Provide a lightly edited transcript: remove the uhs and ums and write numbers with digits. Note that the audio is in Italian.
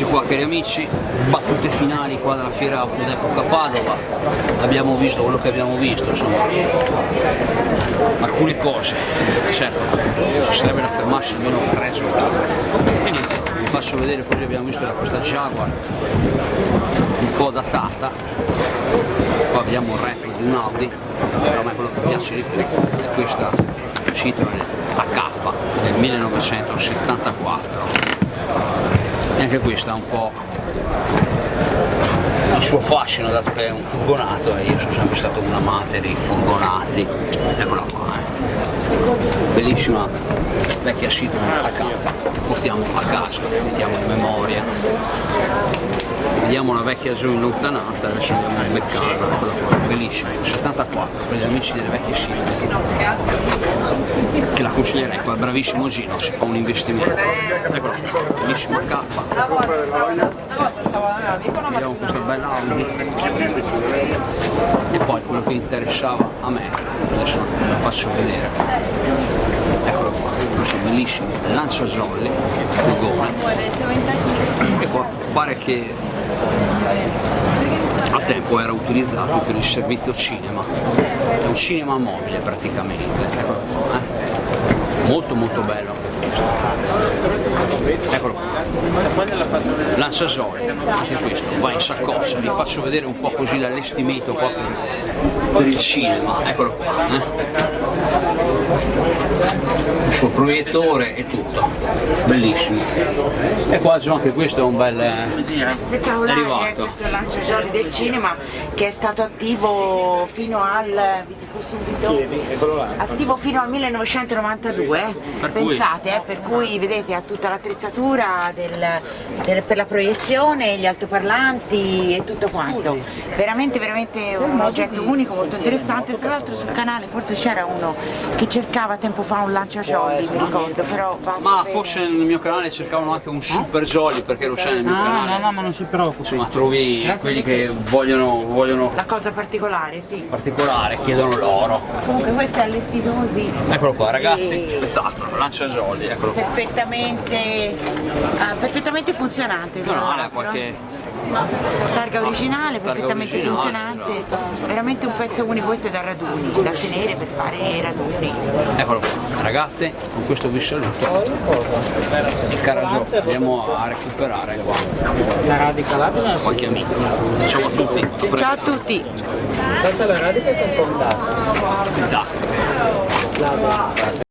Eccoci qua cari amici, battute finali qua dalla fiera auto d'epoca Padova. Abbiamo visto quello che abbiamo visto, insomma, alcune cose, certo, ci sarebbe da fermarsi almeno 3 giornate. E niente, vi faccio vedere cosa abbiamo visto da questa Jaguar, un po' datata. Qua vediamo un retro di un Audi, però a me quello che piace di più è questa Citroen AK del 1974. E anche questa ha un po' il suo fascino, dato che è un furgonato e io sono sempre stato un amante dei furgonati. Eccola qua, bellissima vecchia Citroen AK, portiamo a casa, mettiamo in memoria. Vediamo una vecchia giù in lontananza, adesso andiamo a beccarla, bellissima, 74, per gli amici delle vecchie Citroen, che la consiglierei qua, bravissimo Gino, si fa un investimento. Eccola, bellissima K. Vediamo questa bella Audi. E poi quello che interessava a me, adesso ve la faccio vedere. Eccolo qua, questo bellissimo lanciajolli, furgone. E qua pare che al tempo era utilizzato per il servizio cinema, è un cinema mobile praticamente. Eccolo qua, molto molto bello. Eccolo qua, lanciasole, anche questo va in saccoccia. Vi faccio vedere un po' così l'allestimento qua per il cinema. Eccolo qua, il suo proiettore e tutto, bellissimo. E qua giù anche questo è un bel spettacolare, questo lanciajolli del cinema che è stato attivo fino al, vi dico subito, attivo fino al 1992, pensate, per cui vedete ha tutta l'attrezzatura per la proiezione, gli altoparlanti e tutto quanto, veramente un oggetto unico, molto interessante. Tra l'altro sul canale forse c'era uno che cercava tempo fa un lanciajolli, mi ricordo, però ma forse nel mio canale cercavano anche un super jolly, perché lo c'è nel mio canale. No, ma non si preoccupi. Insomma, trovi quelli che vogliono la cosa particolare, sì. particolare, chiedono l'oro. Comunque questo è allestito così. Eccolo qua ragazzi, spettacolo, lanciajolli, eccolo qua. Perfettamente funzionante. No, ha qualche targa originale, perfettamente originale, funzionante, esatto. Veramente un pezzo unico, questo è da raduni, da tenere per fare raduni. Eccolo qua, ragazzi, con questo vi saluto. Il Caragio, andiamo a recuperare qua La radica labile? qualche amico. Ciao a tutti. Ciao a tutti! Questa è la radica che è compondata. Da.